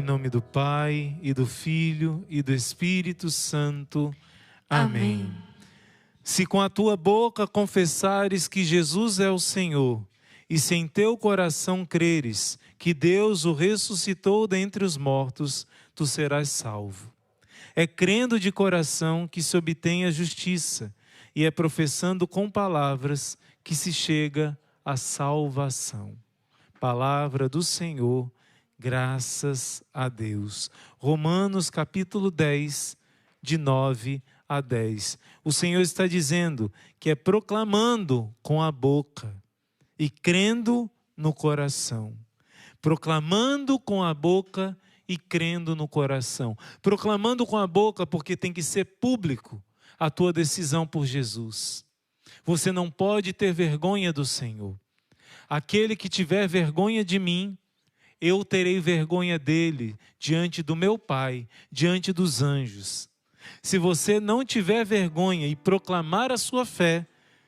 Em nome do Pai, e do Filho, e do Espírito Santo. Amém. Se com a tua boca confessares que Jesus é o Senhor, e se em teu coração creres que Deus o ressuscitou dentre os mortos, tu serás salvo. É crendo de coração que se obtém a justiça, e é professando com palavras que se chega à salvação. Palavra do Senhor, graças a Deus. Romanos capítulo 10, de 9 a 10. O Senhor está dizendo que é proclamando com a boca e crendo no coração. Proclamando com a boca e crendo no coração. Proclamando com a boca porque tem que ser público a tua decisão por Jesus. Você não pode ter vergonha do Senhor. Aquele que tiver vergonha de mim, eu terei vergonha dele diante do meu Pai, diante dos anjos. Se você não tiver vergonha e proclamar a sua fé,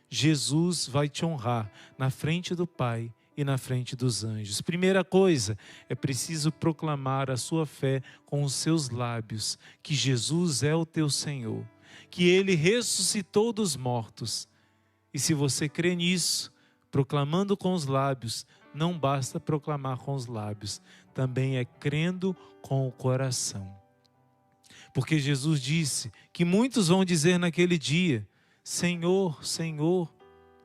Jesus vai te honrar na frente do Pai e na frente dos anjos. Primeira coisa, é preciso proclamar a sua fé com os seus lábios, que Jesus é o teu Senhor, que Ele ressuscitou dos mortos. E se você crê nisso, proclamando com os lábios, não basta proclamar com os lábios, também é crendo com o coração. Porque Jesus disse que muitos vão dizer naquele dia, Senhor, Senhor,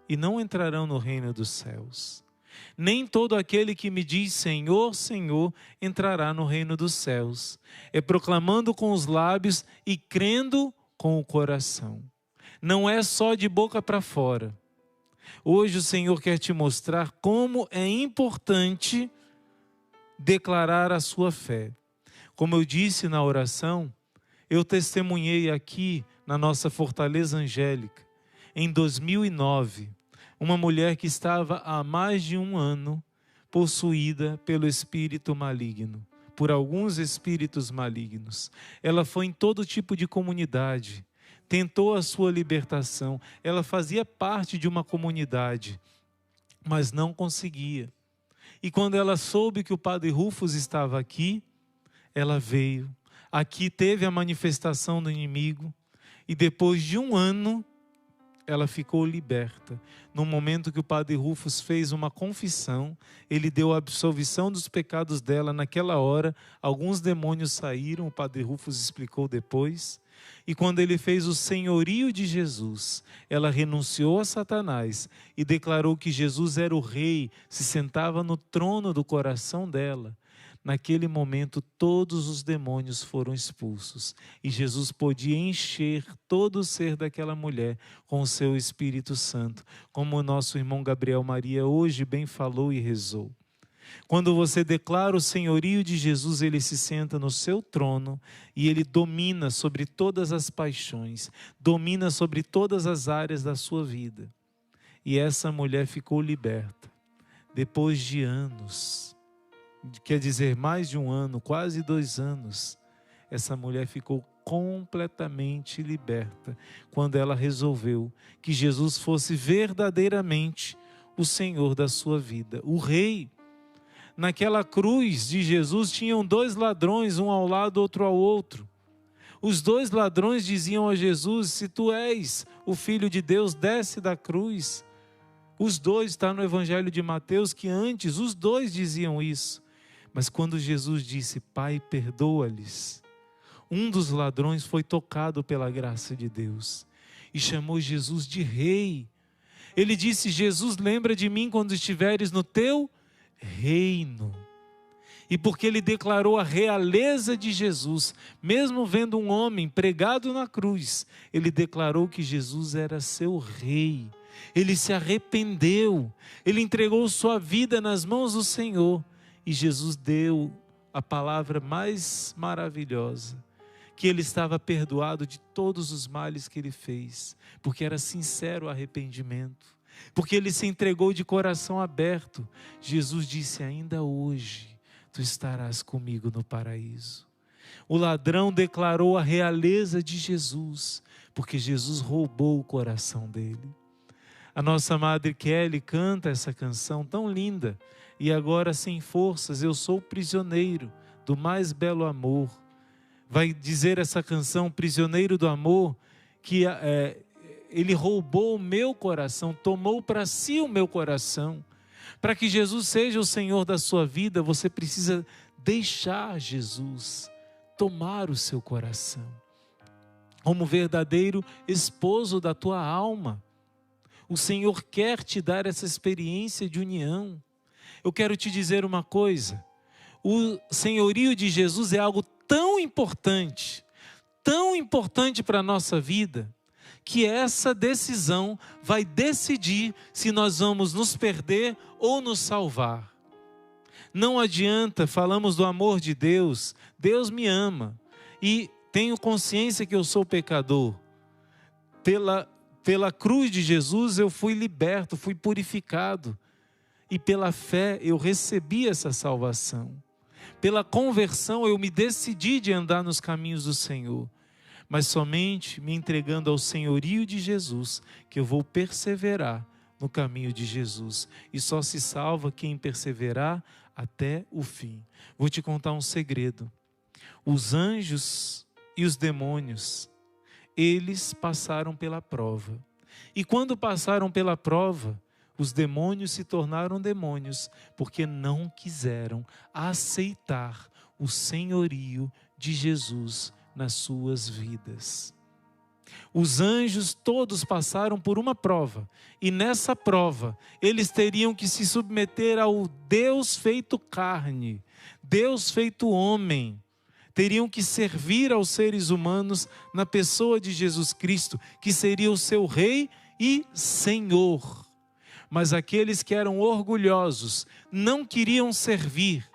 e não entrarão no reino dos céus. Nem todo aquele que me diz Senhor, Senhor, entrará no reino dos céus. É proclamando com os lábios e crendo com o coração. Não é só de boca para fora. Hoje o Senhor quer te mostrar como é importante declarar a sua fé. Como eu disse na oração, eu testemunhei aqui na nossa Fortaleza Angélica, em 2009, uma mulher que estava há mais de um ano possuída pelo espírito maligno, por alguns espíritos malignos. Ela foi em todo tipo de comunidade, tentou a sua libertação, ela fazia parte de uma comunidade, mas não conseguia. E quando ela soube que o Padre Rufus estava aqui, ela veio. Aqui teve a manifestação do inimigo e depois de um ano, ela ficou liberta. No momento que o Padre Rufus fez uma confissão, ele deu a absolvição dos pecados dela. Naquela hora, alguns demônios saíram, o Padre Rufus explicou depois. E quando ele fez o senhorio de Jesus, ela renunciou a Satanás e declarou que Jesus era o rei, se sentava no trono do coração dela. Naquele momento, todos os demônios foram expulsos e Jesus podia encher todo o ser daquela mulher com o seu Espírito Santo, como o nosso irmão Gabriel Maria hoje bem falou e rezou. Quando você declara o senhorio de Jesus, ele se senta no seu trono e ele domina sobre todas as paixões, domina sobre todas as áreas da sua vida. E essa mulher ficou liberta depois de anos. Quer dizer, mais de um ano, quase 2 anos, essa mulher ficou completamente liberta quando ela resolveu que Jesus fosse verdadeiramente o Senhor da sua vida, o Rei. Naquela cruz de Jesus tinham 2 ladrões, um ao lado, outro ao outro. Os 2 ladrões diziam a Jesus, se tu és o Filho de Deus, desce da cruz. Os 2, está no Evangelho de Mateus, que antes os 2 diziam isso. Mas quando Jesus disse, Pai, perdoa-lhes, um dos ladrões foi tocado pela graça de Deus e chamou Jesus de Rei. Ele disse, Jesus, lembra de mim quando estiveres no teu reino. E porque ele declarou a realeza de Jesus, mesmo vendo um homem pregado na cruz, ele declarou que Jesus era seu Rei. Ele se arrependeu, ele entregou sua vida nas mãos do Senhor. E Jesus deu a palavra mais maravilhosa, que ele estava perdoado de todos os males que ele fez, porque era sincero o arrependimento, porque ele se entregou de coração aberto. Jesus disse, ainda hoje tu estarás comigo no paraíso. O ladrão declarou a realeza de Jesus, porque Jesus roubou o coração dele. A nossa Madre Kelly canta essa canção tão linda. E agora sem forças eu sou prisioneiro do mais belo amor. Vai dizer essa canção, Prisioneiro do Amor, que Ele roubou o meu coração, tomou para si o meu coração. Para que Jesus seja o Senhor da sua vida, você precisa deixar Jesus tomar o seu coração. Como verdadeiro esposo da tua alma. O Senhor quer te dar essa experiência de união. Eu quero te dizer uma coisa. O senhorio de Jesus é algo tão importante para a nossa vida, que essa decisão vai decidir se nós vamos nos perder ou nos salvar. Não adianta, falamos do amor de Deus, Deus me ama e tenho consciência que eu sou pecador. Pela cruz de Jesus eu fui liberto, fui purificado e pela fé eu recebi essa salvação. Pela conversão eu me decidi de andar nos caminhos do Senhor. Mas somente me entregando ao senhorio de Jesus, que eu vou perseverar no caminho de Jesus. E só se salva quem perseverar até o fim. Vou te contar um segredo. Os anjos e os demônios, eles passaram pela prova. E quando passaram pela prova, os demônios se tornaram demônios, porque não quiseram aceitar o senhorio de Jesus nas suas vidas. Os anjos todos passaram por uma prova, e nessa prova eles teriam que se submeter ao Deus feito carne, Deus feito homem. Teriam que servir aos seres humanos na pessoa de Jesus Cristo, que seria o seu Rei e Senhor. Mas aqueles que eram orgulhosos não queriam servir,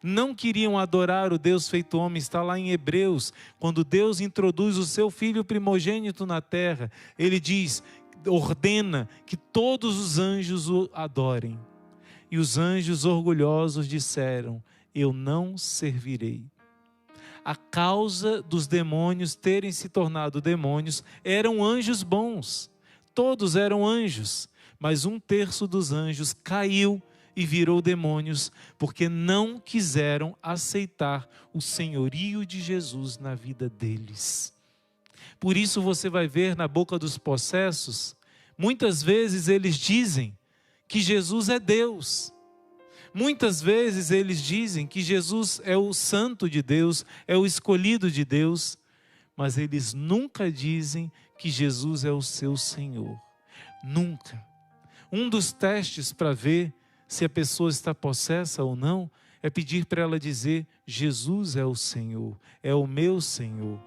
não queriam adorar o Deus feito homem. Está lá em Hebreus, quando Deus introduz o seu Filho primogênito na terra, Ele diz, ordena que todos os anjos o adorem. E os anjos orgulhosos disseram, eu não servirei. A causa dos demônios terem se tornado demônios, eram anjos bons, todos eram anjos, mas 1/3 dos anjos caiu e virou demônios, porque não quiseram aceitar o senhorio de Jesus na vida deles. Por isso você vai ver na boca dos possessos, muitas vezes eles dizem que Jesus é Deus. Muitas vezes eles dizem que Jesus é o santo de Deus, é o escolhido de Deus, mas eles nunca dizem que Jesus é o seu Senhor. Nunca. Um dos testes para ver se a pessoa está possessa ou não, é pedir para ela dizer, Jesus é o Senhor, é o meu Senhor.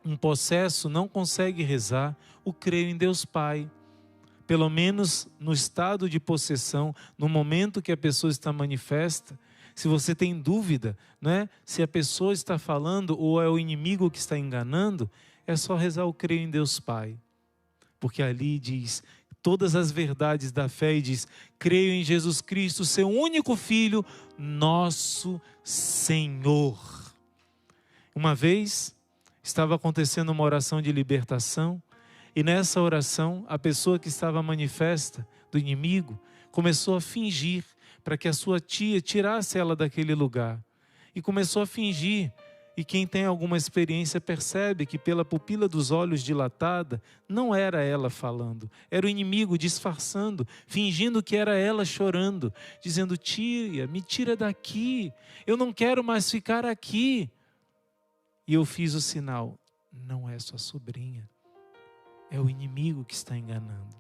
Um possesso não consegue rezar o creio em Deus Pai. Pelo menos no estado de possessão, no momento que a pessoa está manifesta, se você tem dúvida, se a pessoa está falando ou é o inimigo que está enganando, é só rezar o creio em Deus Pai. Porque ali diz todas as verdades da fé e diz, creio em Jesus Cristo, seu único Filho, nosso Senhor. Uma vez, estava acontecendo uma oração de libertação, e nessa oração, a pessoa que estava manifesta do inimigo começou a fingir para que a sua tia tirasse ela daquele lugar. E começou a fingir. E quem tem alguma experiência percebe que pela pupila dos olhos dilatada, não era ela falando. Era o inimigo disfarçando, fingindo que era ela chorando. Dizendo, tia, me tira daqui. Eu não quero mais ficar aqui. E eu fiz o sinal. Não é sua sobrinha. É o inimigo que está enganando.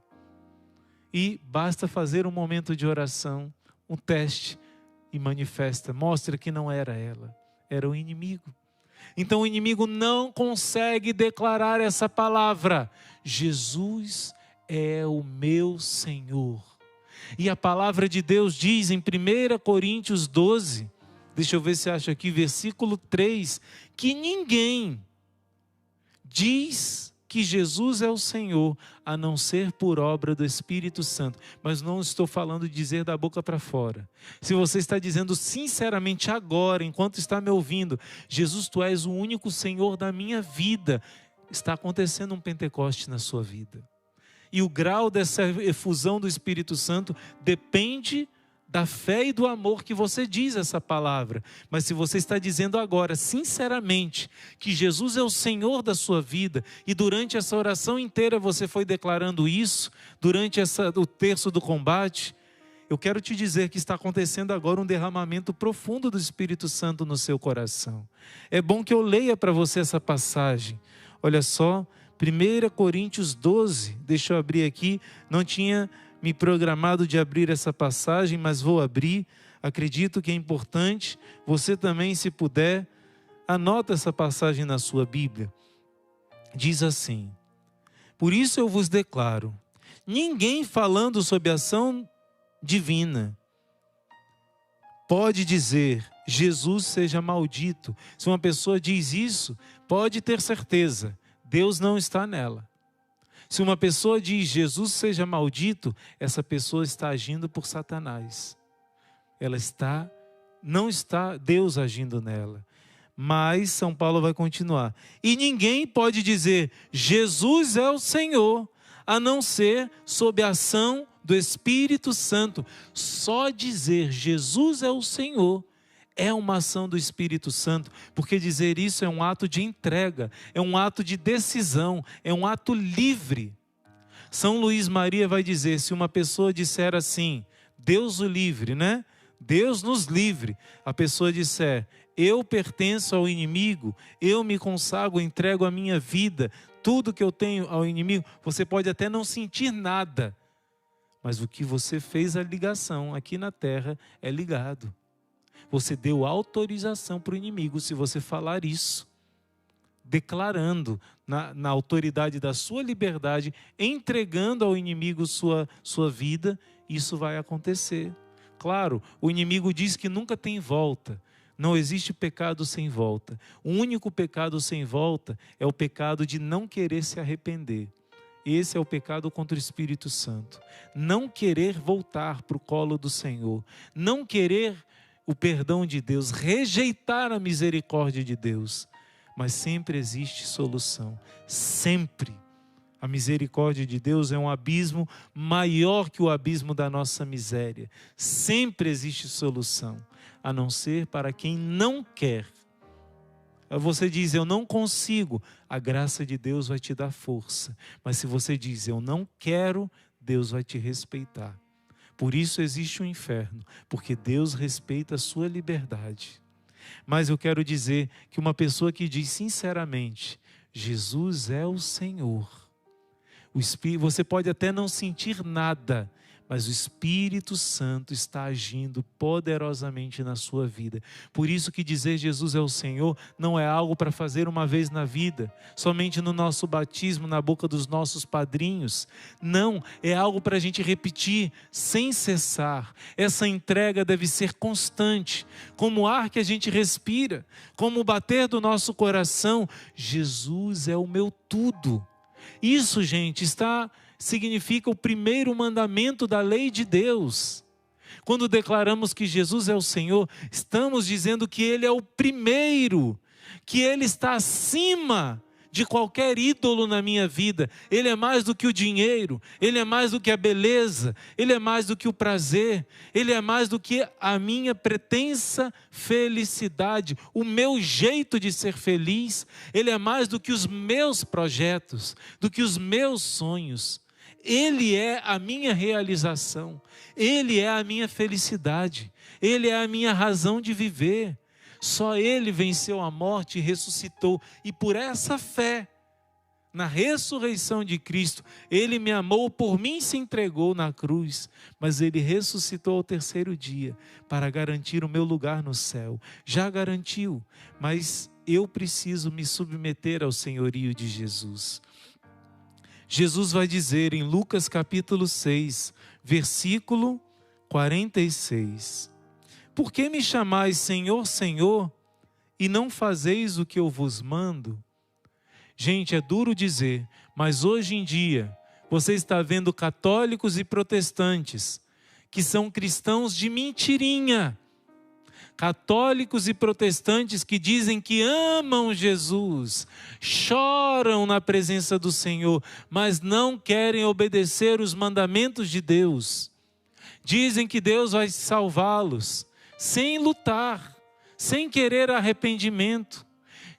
E basta fazer um momento de oração, um teste, e manifesta, mostra que não era ela, era o inimigo. Então o inimigo não consegue declarar essa palavra, Jesus é o meu Senhor. E a palavra de Deus diz em 1 Coríntios 12, deixa eu ver se acho aqui, versículo 3, que ninguém diz que Jesus é o Senhor, a não ser por obra do Espírito Santo. Mas não estou falando de dizer da boca para fora. Se você está dizendo sinceramente agora, enquanto está me ouvindo, Jesus, tu és o único Senhor da minha vida, está acontecendo um Pentecoste na sua vida. E o grau dessa efusão do Espírito Santo depende da fé e do amor que você diz essa palavra. Mas se você está dizendo agora, sinceramente, que Jesus é o Senhor da sua vida, e durante essa oração inteira você foi declarando isso, durante o terço do combate, eu quero te dizer que está acontecendo agora um derramamento profundo do Espírito Santo no seu coração. É bom que eu leia para você essa passagem. Olha só, 1 Coríntios 12, deixa eu abrir aqui, não tinha me programado de abrir essa passagem, mas vou abrir, acredito que é importante, você também, se puder, anota essa passagem na sua Bíblia. Diz assim: por isso eu vos declaro, ninguém falando sob ação divina pode dizer, Jesus seja maldito. Se uma pessoa diz isso, pode ter certeza, Deus não está nela. Se uma pessoa diz Jesus seja maldito, essa pessoa está agindo por Satanás. Não está Deus agindo nela. Mas São Paulo vai continuar. E ninguém pode dizer Jesus é o Senhor, a não ser sob a ação do Espírito Santo. Só dizer Jesus é o Senhor é uma ação do Espírito Santo, porque dizer isso é um ato de entrega, é um ato de decisão, é um ato livre. São Luís Maria vai dizer, se uma pessoa disser assim, Deus o livre, né? Deus nos livre. A pessoa disser, eu pertenço ao inimigo, eu me consagro, entrego a minha vida, tudo que eu tenho ao inimigo, você pode até não sentir nada, mas o que você fez a ligação aqui na terra é ligado. Você deu autorização para o inimigo se você falar isso, declarando na autoridade da sua liberdade, entregando ao inimigo sua vida, isso vai acontecer. Claro, o inimigo diz que nunca tem volta. Não existe pecado sem volta. O único pecado sem volta é o pecado de não querer se arrepender. Esse é o pecado contra o Espírito Santo. Não querer voltar para o colo do Senhor. Não querer o perdão de Deus, rejeitar a misericórdia de Deus. Mas sempre existe solução, sempre. A misericórdia de Deus é um abismo maior que o abismo da nossa miséria. Sempre existe solução, a não ser para quem não quer. Você diz, eu não consigo, a graça de Deus vai te dar força. Mas se você diz, eu não quero, Deus vai te respeitar. Por isso existe o inferno, porque Deus respeita a sua liberdade. Mas eu quero dizer que uma pessoa que diz sinceramente, Jesus é o Senhor. Você pode até não sentir nada, mas o Espírito Santo está agindo poderosamente na sua vida. Por isso que dizer Jesus é o Senhor não é algo para fazer uma vez na vida, somente no nosso batismo, na boca dos nossos padrinhos. Não, é algo para a gente repetir sem cessar. Essa entrega deve ser constante, como o ar que a gente respira, como o bater do nosso coração. Jesus é o meu tudo. Isso, gente, significa o primeiro mandamento da lei de Deus. Quando declaramos que Jesus é o Senhor, estamos dizendo que Ele é o primeiro, que Ele está acima de qualquer ídolo na minha vida. Ele é mais do que o dinheiro, Ele é mais do que a beleza, Ele é mais do que o prazer, Ele é mais do que a minha pretensa felicidade, o meu jeito de ser feliz. Ele é mais do que os meus projetos, do que os meus sonhos. Ele é a minha realização, Ele é a minha felicidade, Ele é a minha razão de viver. Só Ele venceu a morte e ressuscitou. E por essa fé, na ressurreição de Cristo, Ele me amou, por mim se entregou na cruz, mas Ele ressuscitou ao terceiro dia, para garantir o meu lugar no céu. Já garantiu, mas eu preciso me submeter ao senhorio de Jesus. Jesus vai dizer em Lucas capítulo 6, versículo 46. Por que me chamais Senhor, Senhor, e não fazeis o que eu vos mando? Gente, é duro dizer, mas hoje em dia, você está vendo católicos e protestantes, que são cristãos de mentirinha. Católicos e protestantes que dizem que amam Jesus, choram na presença do Senhor, mas não querem obedecer os mandamentos de Deus. Dizem que Deus vai salvá-los sem lutar, sem querer arrependimento.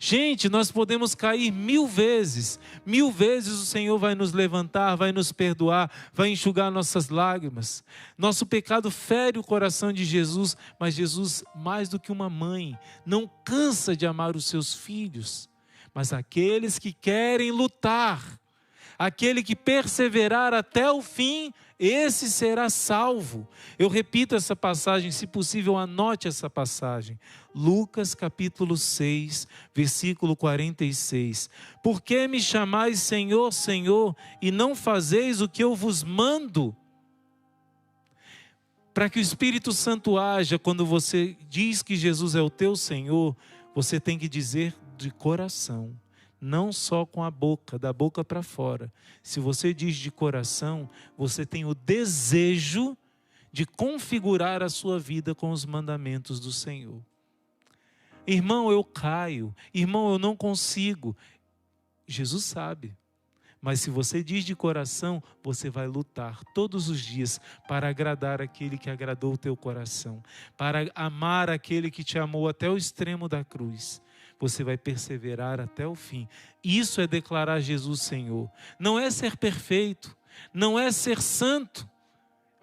Gente, nós podemos cair 1000 vezes o Senhor vai nos levantar, vai nos perdoar, vai enxugar nossas lágrimas. Nosso pecado fere o coração de Jesus, mas Jesus, mais do que uma mãe, não cansa de amar os seus filhos. Mas aqueles que querem lutar, aquele que perseverar até o fim, esse será salvo. Eu repito essa passagem, se possível anote essa passagem. Lucas capítulo 6, versículo 46. Por que me chamais Senhor, Senhor, e não fazeis o que eu vos mando? Para que o Espírito Santo haja, quando você diz que Jesus é o teu Senhor, você tem que dizer de coração. Não só com a boca, da boca para fora. Se você diz de coração, você tem o desejo de configurar a sua vida com os mandamentos do Senhor. Irmão, eu caio. Irmão, eu não consigo. Jesus sabe. Mas se você diz de coração, você vai lutar todos os dias para agradar aquele que agradou o teu coração. Para amar aquele que te amou até o extremo da cruz. Você vai perseverar até o fim. Isso é declarar Jesus Senhor. Não é ser perfeito, não é ser santo.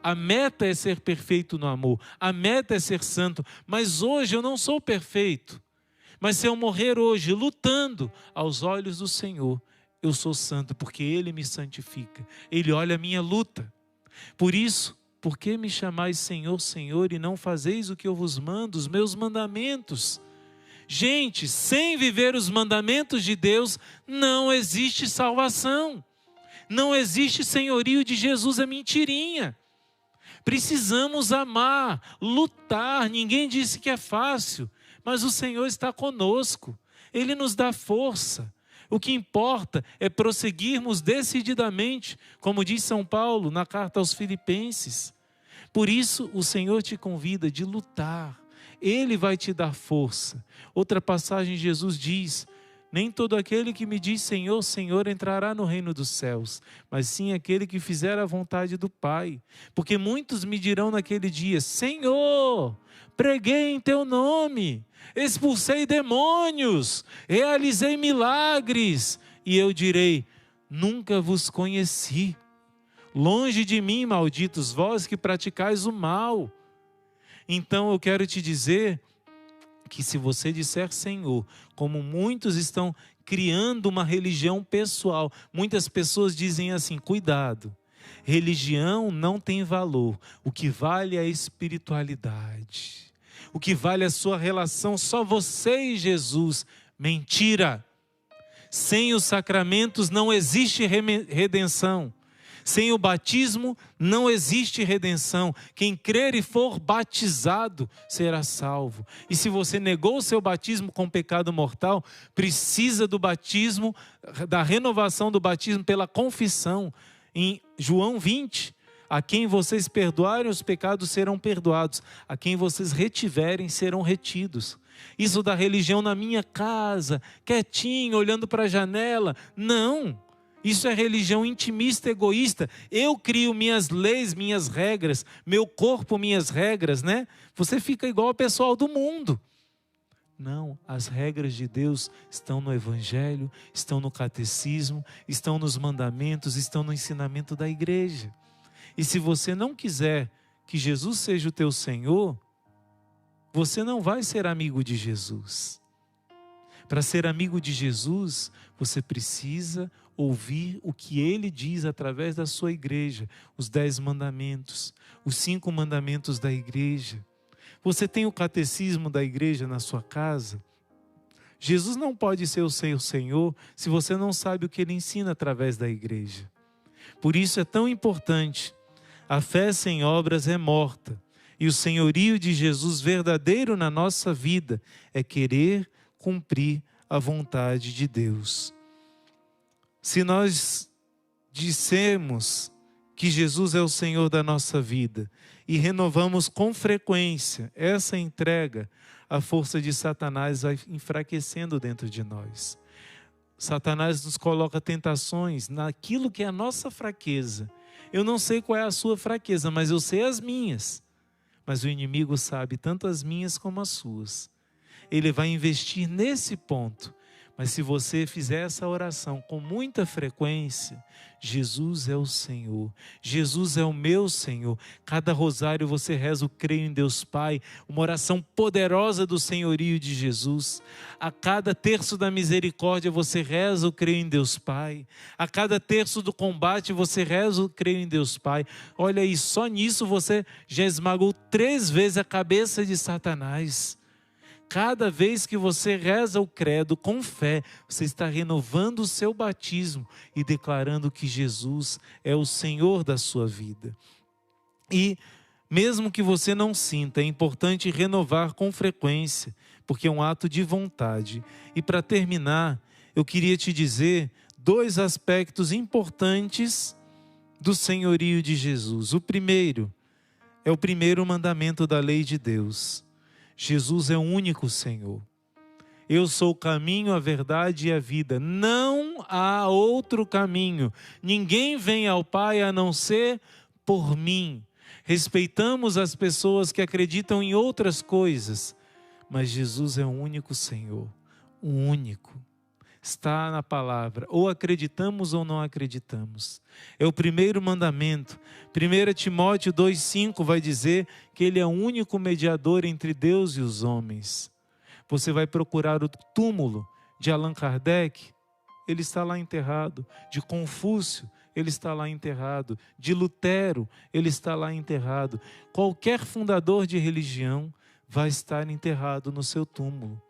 A meta é ser perfeito no amor. A meta é ser santo. Mas hoje eu não sou perfeito. Mas se eu morrer hoje lutando aos olhos do Senhor, eu sou santo porque Ele me santifica. Ele olha a minha luta. Por isso, por que me chamais Senhor, Senhor, e não fazeis o que eu vos mando, os meus mandamentos? Gente, sem viver os mandamentos de Deus, não existe salvação. Não existe senhorio de Jesus, é mentirinha. Precisamos amar, lutar. Ninguém disse que é fácil, mas o Senhor está conosco. Ele nos dá força. O que importa é prosseguirmos decididamente, como diz São Paulo na carta aos Filipenses. Por isso, o Senhor te convida de lutar. Ele vai te dar força. Outra passagem, Jesus diz: nem todo aquele que me diz Senhor, Senhor entrará no reino dos céus, mas sim aquele que fizer a vontade do Pai. Porque muitos me dirão naquele dia: Senhor, preguei em teu nome, expulsei demônios, realizei milagres. E eu direi: nunca vos conheci. Longe de mim, malditos vós que praticais o mal. Então eu quero te dizer que se você disser Senhor, como muitos estão criando uma religião pessoal, muitas pessoas dizem assim: cuidado, religião não tem valor, o que vale é a espiritualidade, o que vale é a sua relação, só você e Jesus. Mentira! Sem os sacramentos não existe redenção. Sem o batismo não existe redenção. Quem crer e for batizado será salvo. E se você negou o seu batismo com pecado mortal, precisa do batismo, da renovação do batismo pela confissão. Em João 20, a quem vocês perdoarem os pecados serão perdoados. A quem vocês retiverem serão retidos. Isso da religião na minha casa, quietinho, olhando para a janela. Não! Isso é religião intimista, egoísta. Eu crio minhas leis, minhas regras, meu corpo, minhas regras, né? Você fica igual ao pessoal do mundo. Não, as regras de Deus estão no Evangelho, estão no catecismo, estão nos mandamentos, estão no ensinamento da igreja. E se você não quiser que Jesus seja o teu Senhor, você não vai ser amigo de Jesus. Para ser amigo de Jesus, você precisa ouvir o que Ele diz através da sua igreja, os 10 mandamentos, os 5 mandamentos da igreja. Você tem o catecismo da igreja na sua casa? Jesus não pode ser o seu Senhor se você não sabe o que Ele ensina através da igreja. Por isso é tão importante. A fé sem obras é morta. E o senhorio de Jesus verdadeiro na nossa vida é querer cumprir a vontade de Deus. Se nós dissermos que Jesus é o Senhor da nossa vida e renovamos com frequência essa entrega, a força de Satanás vai enfraquecendo dentro de nós. Satanás nos coloca tentações naquilo que é a nossa fraqueza. Eu não sei qual é a sua fraqueza, mas eu sei as minhas. Mas o inimigo sabe tanto as minhas como as suas. Ele vai investir nesse ponto. Mas se você fizer essa oração com muita frequência, Jesus é o Senhor, Jesus é o meu Senhor. Cada rosário você reza o creio em Deus Pai, uma oração poderosa do senhorio de Jesus. A cada terço da misericórdia você reza o creio em Deus Pai. A cada terço do combate você reza o creio em Deus Pai. Olha aí, só nisso você já esmagou 3 vezes a cabeça de Satanás. Cada vez que você reza o credo com fé, você está renovando o seu batismo e declarando que Jesus é o Senhor da sua vida. E mesmo que você não sinta, é importante renovar com frequência, porque é um ato de vontade. E para terminar, eu queria te dizer 2 aspectos importantes do senhorio de Jesus. O primeiro é o primeiro mandamento da lei de Deus. Jesus é o único Senhor. Eu sou o caminho, a verdade e a vida. Não há outro caminho. Ninguém vem ao Pai a não ser por mim. Respeitamos as pessoas que acreditam em outras coisas, mas Jesus é o único Senhor. O único. Está na palavra, ou acreditamos ou não acreditamos. É o primeiro mandamento. 1 Timóteo 2,5 vai dizer que ele é o único mediador entre Deus e os homens. Você vai procurar o túmulo de Allan Kardec, ele está lá enterrado. De Confúcio, ele está lá enterrado. De Lutero, ele está lá enterrado. Qualquer fundador de religião vai estar enterrado no seu túmulo.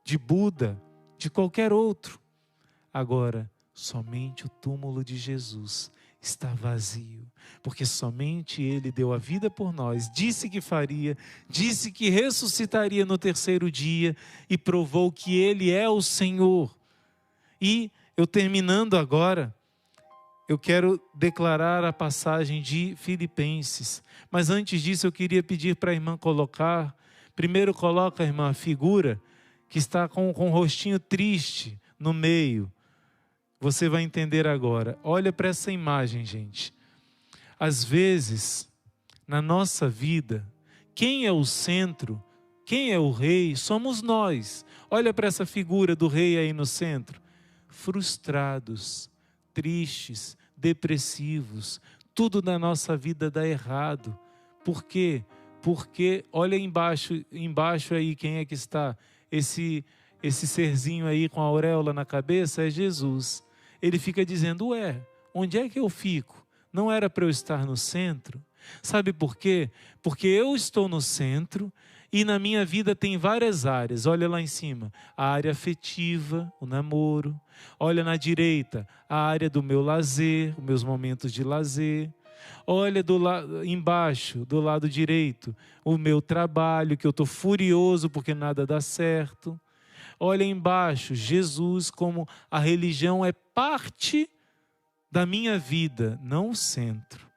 De Buda, de qualquer outro. Agora, somente o túmulo de Jesus está vazio, porque somente Ele deu a vida por nós, disse que faria, disse que ressuscitaria no 3º dia e provou que Ele é o Senhor. E eu terminando agora, eu quero declarar a passagem de Filipenses, mas antes disso eu queria pedir para a irmã colocar, primeiro coloca a irmã a figura, que está com o rostinho triste no meio. Você vai entender agora. Olha para essa imagem, gente. Às vezes, na nossa vida, quem é o centro, quem é o rei, somos nós. Olha para essa figura do rei aí no centro. Frustrados, tristes, depressivos, tudo na nossa vida dá errado. Por quê? Porque, olha embaixo aí quem é que está. Esse serzinho aí com a auréola na cabeça é Jesus. Ele fica dizendo, onde é que eu fico? Não era para eu estar no centro? Sabe por quê? Porque eu estou no centro e na minha vida tem várias áreas. Olha lá em cima, a área afetiva, o namoro. Olha na direita, a área do meu lazer, os meus momentos de lazer. Olha embaixo, do lado direito, o meu trabalho, que eu estou furioso porque nada dá certo. Olha embaixo, Jesus, como a religião é parte da minha vida, não o centro.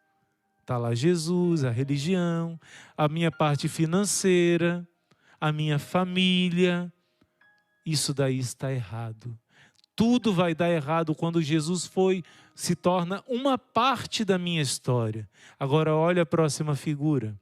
Está lá Jesus, a religião, a minha parte financeira, a minha família. Isso daí está errado. Tudo vai dar errado quando Jesus se torna uma parte da minha história. Agora olha a próxima figura.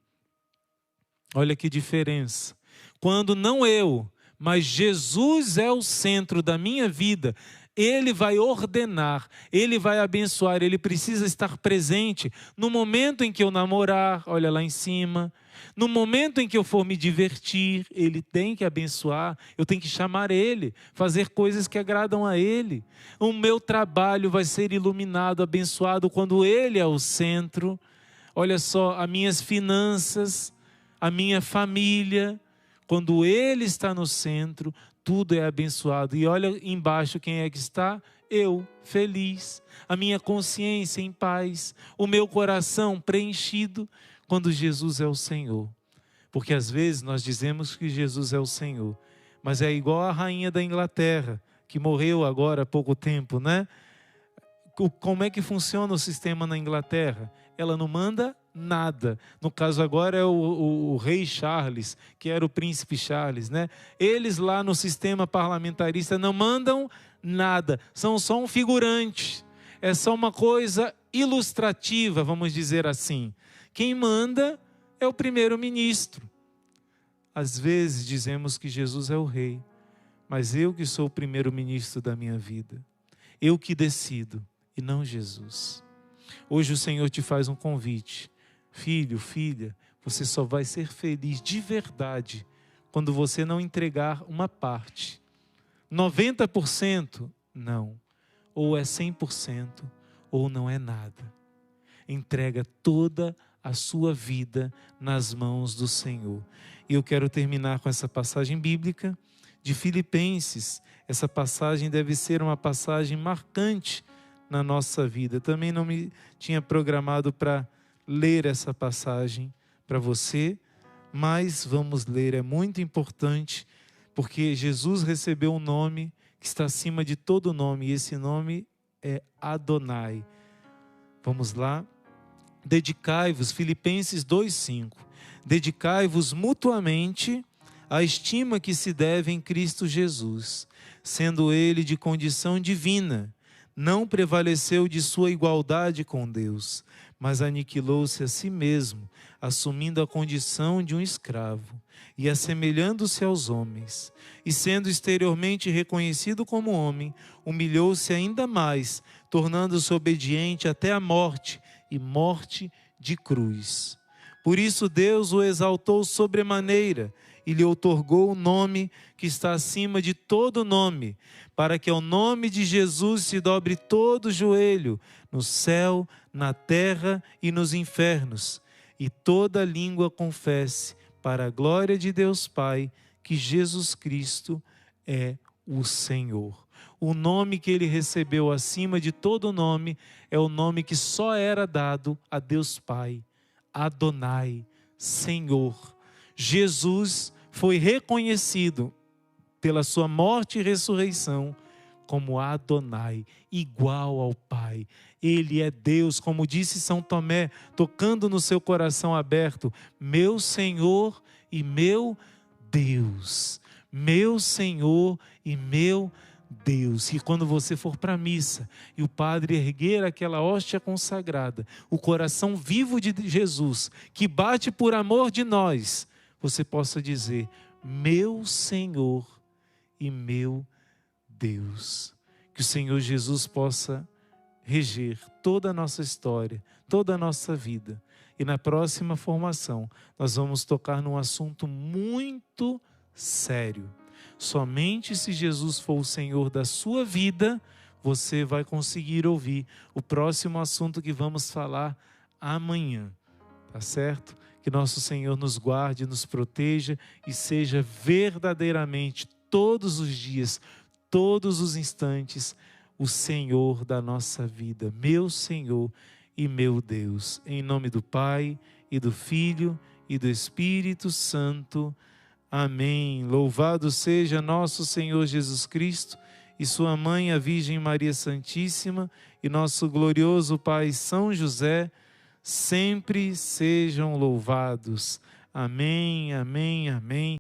Olha que diferença. Quando não eu, mas Jesus é o centro da minha vida, Ele vai ordenar, Ele vai abençoar, Ele precisa estar presente no momento em que eu namorar, olha lá em cima, no momento em que eu for me divertir, Ele tem que abençoar, eu tenho que chamar Ele, fazer coisas que agradam a Ele. O meu trabalho vai ser iluminado, abençoado quando Ele é o centro. Olha só, as minhas finanças, a minha família, quando Ele está no centro, tudo é abençoado. E olha embaixo quem é que está? Eu, feliz. A minha consciência em paz. O meu coração preenchido quando Jesus é o Senhor. Porque às vezes nós dizemos que Jesus é o Senhor. Mas é igual a rainha da Inglaterra, que morreu agora há pouco tempo, né? Como é que funciona o sistema na Inglaterra? Ela não manda nada. No caso agora é o rei Charles, que era o príncipe Charles, né? Eles lá no sistema parlamentarista não mandam nada, são só um figurante. É só uma coisa ilustrativa, vamos dizer assim. Quem manda é o primeiro-ministro. Às vezes dizemos que Jesus é o rei, mas eu que sou o primeiro-ministro da minha vida. Eu que decido, e não Jesus. Hoje o Senhor te faz um convite. Filho, filha, você só vai ser feliz de verdade quando você não entregar uma parte. 90%? Não. Ou é 100%, ou não é nada. Entrega toda a sua vida nas mãos do Senhor. E eu quero terminar com essa passagem bíblica de Filipenses. Essa passagem deve ser uma passagem marcante na nossa vida. Também não me tinha programado para ler essa passagem para você, mas vamos ler, é muito importante, porque Jesus recebeu um nome que está acima de todo nome, e esse nome é Adonai. Vamos lá? Dedicai-vos, Filipenses 2:5, dedicai-vos mutuamente à estima que se deve em Cristo Jesus, sendo ele de condição divina, não prevaleceu de sua igualdade com Deus, mas aniquilou-se a si mesmo, assumindo a condição de um escravo, e assemelhando-se aos homens, e sendo exteriormente reconhecido como homem, humilhou-se ainda mais, tornando-se obediente até a morte, e morte de cruz. Por isso Deus o exaltou sobremaneira, e lhe outorgou o nome que está acima de todo nome, para que ao nome de Jesus se dobre todo o joelho, no céu, na terra e nos infernos, e toda língua confesse, para a glória de Deus Pai, que Jesus Cristo é o Senhor. O nome que ele recebeu acima de todo nome é o nome que só era dado a Deus Pai, Adonai, Senhor. Jesus foi reconhecido pela sua morte e ressurreição como Adonai, igual ao Pai. Ele é Deus, como disse São Tomé, tocando no seu coração aberto, meu Senhor e meu Deus. Meu Senhor e meu Deus. E quando você for para a missa e o padre erguer aquela hóstia consagrada, o coração vivo de Jesus, que bate por amor de nós, você possa dizer, meu Senhor e meu Deus. Que o Senhor Jesus possa reger toda a nossa história, toda a nossa vida. E na próxima formação, nós vamos tocar num assunto muito sério. Somente se Jesus for o Senhor da sua vida, você vai conseguir ouvir o próximo assunto que vamos falar amanhã. Tá certo? Que nosso Senhor nos guarde, nos proteja e seja verdadeiramente todos os dias, todos os instantes, o Senhor da nossa vida, meu Senhor e meu Deus. Em nome do Pai, e do Filho, e do Espírito Santo. Amém. Louvado seja nosso Senhor Jesus Cristo, e sua mãe, a Virgem Maria Santíssima, e nosso glorioso Pai São José, sempre sejam louvados. Amém, amém, amém.